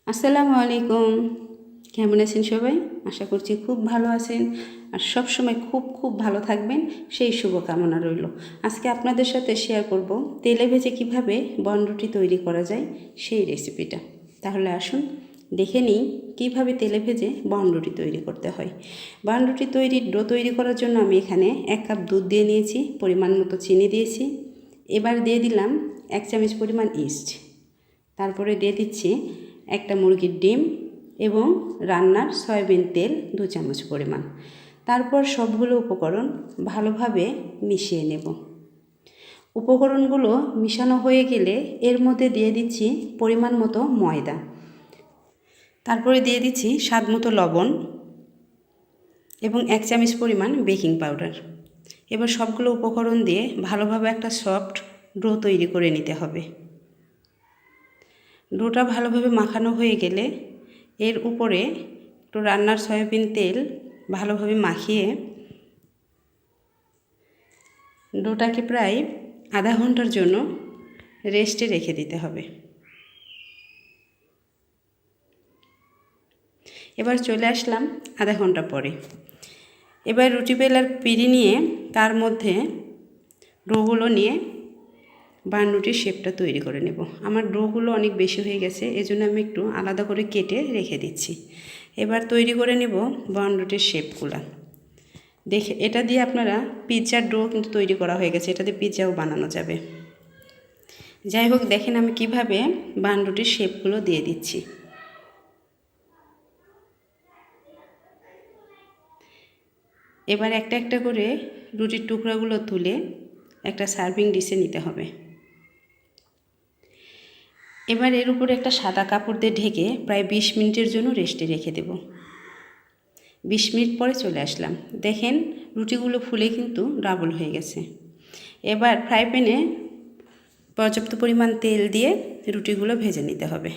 আসসালামু আলাইকুম। কেমন আছেন সবাই? আশা করছি খুব ভালো আছেন আর সব সময় খুব ভালো থাকবেন, সেই শুভকামনা রইল। আজকে আপনাদের সাথে শেয়ার করব তেলে ভেজে কিভাবে বনরুটি তৈরি করা যায় সেই রেসিপিটা। তাহলে আসুন দেখে নিই কীভাবে তেলে ভেজে বনরুটি তৈরি করতে হয়। বনরুটি তৈরির ডো তৈরি করার জন্য আমি এখানে 1 কাপ দুধ দিয়ে নিয়েছি, পরিমাণ মতো চিনি দিয়েছি। এবার দিয়ে দিলাম 1 চামচ পরিমাণ ইস্ট। তারপরে দিয়ে দিচ্ছি একটা মুরগির ডিম এবং রান্নার সয়াবিন তেল 2 চামচ পরিমাণ। তারপর সবগুলো উপকরণ ভালোভাবে মিশিয়ে নেব। উপকরণগুলো মিশানো হয়ে গেলে এর মধ্যে দিয়ে দিচ্ছি পরিমাণ মতো ময়দা, তারপরে দিয়ে দিচ্ছি স্বাদ মতো লবণ এবং 1 চামচ পরিমাণ বেকিং পাউডার। এবার সবগুলো উপকরণ দিয়ে ভালোভাবে একটা সফট ডো তৈরি করে নিতে হবে। ডোটা ভালোভাবে মাখানো হয়ে গেলে এর উপরে একটু রান্নার সয়াবিন তেল ভালোভাবে মাখিয়ে ডোটাকে প্রায় আধা ঘন্টার জন্য রেস্টে রেখে দিতে হবে। এবার চলে আসলাম আধা ঘন্টা পরে। এবার রুটি বেলার পিঁড়ি নিয়ে তার মধ্যে ডোগুলো নিয়ে বানরুটির শেপটা তৈরি করে নেব। আমার ডোগুলো অনেক বেশি হয়ে গেছে, এজন্য আমি একটু আলাদা করে কেটে রেখে দিচ্ছি। এবার তৈরি করে নেব বানরুটির শেপগুলো। দেখে এটা দিয়ে আপনারা পিৎজার ডো কিন্তু তৈরি করা হয়ে গেছে, এটা দিয়ে পিৎজাও বানানো যাবে। যাই হোক, দেখেন আমি কিভাবে বানরুটির শেপগুলো দিয়ে দিচ্ছি। এবার একটা একটা করে রুটির টুকরাগুলো তুলে একটা সার্ভিং ডিশে নিতে হবে। এবার এর উপরে একটা সাদা কাপড় দিয়ে ঢেকে প্রায় 20 মিনিটের জন্য রেস্টে রেখে দেব। 20 মিনিট পরে চলে আসলাম। দেখেন রুটিগুলো ফুলে কিন্তু ডাবল হয়ে গেছে। এবার ফ্রাই প্যানে পর্যাপ্ত পরিমাণ তেল দিয়ে রুটিগুলো ভেজে নিতে হবে।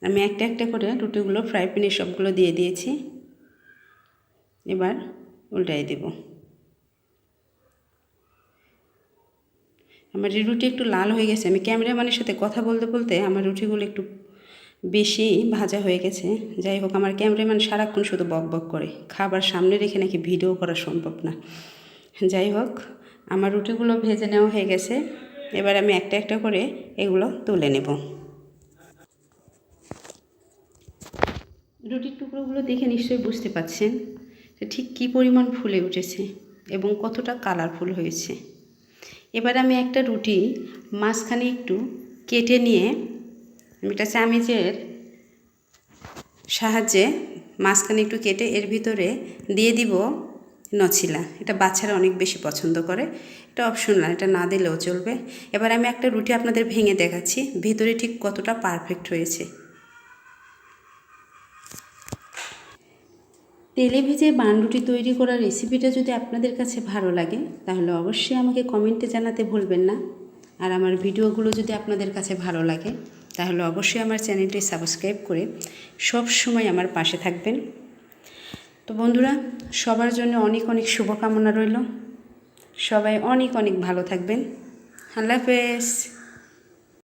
আমি একটা একটা করে রুটিগুলো ফ্রাই প্যানে সবগুলো দিয়ে দিয়েছি। এবার উল্টাই দেব। আমার রুটি একটু লাল হয়ে গেছে। আমি ক্যামেরাম্যানের সাথে কথা বলতে বলতে আমার রুটিগুলো একটু বেশি ভাজা হয়ে গেছে। যাই হোক, আমার ক্যামেরাম্যান সারাক্ষণ শুধু বক করে, খাবার সামনে রেখে নাকি ভিডিও করা সম্ভব না। যাই হোক, আমার রুটিগুলো ভেজে নেওয়া হয়ে গেছে। এবার আমি একটা একটা করে এগুলো তুলে নেব। রুটির টুকরোগুলো দেখে নিশ্চয়ই বুঝতে পারছেন যে ঠিক কী পরিমাণ ফুলে উঠেছে এবং কতটা কালারফুল হয়েছে। এবার আমি একটা রুটি মাঝখানে একটু কেটে নিয়ে আমি একটা চামচের সাহায্যে মাঝখানে একটু কেটে এর ভিতরে দিয়ে দিব নছিলা। এটা বাচ্চারা অনেক বেশি পছন্দ করে, এটা অপশনাল, এটা না দিলেও চলবে। এবার আমি একটা রুটি আপনাদের ভেঙে দেখাচ্ছি ভিতরে ঠিক কতটা পারফেক্ট হয়েছে। তেলে ভেজে বানরুটি তৈরি করার রেসিপিটা যদি আপনাদের কাছে ভালো লাগে তাহলে অবশ্যই আমাকে কমেন্টে জানাতে ভুলবেন না। আর আমার ভিডিওগুলো যদি আপনাদের কাছে ভালো লাগে তাহলে অবশ্যই আমার চ্যানেলটি সাবস্ক্রাইব করে সব সময় আমার পাশে থাকবেন। তো বন্ধুরা, সবার জন্য অনেক অনেক শুভকামনা রইল। সবাই অনেক অনেক ভালো থাকবেন। আল্লাহ হাফেজ।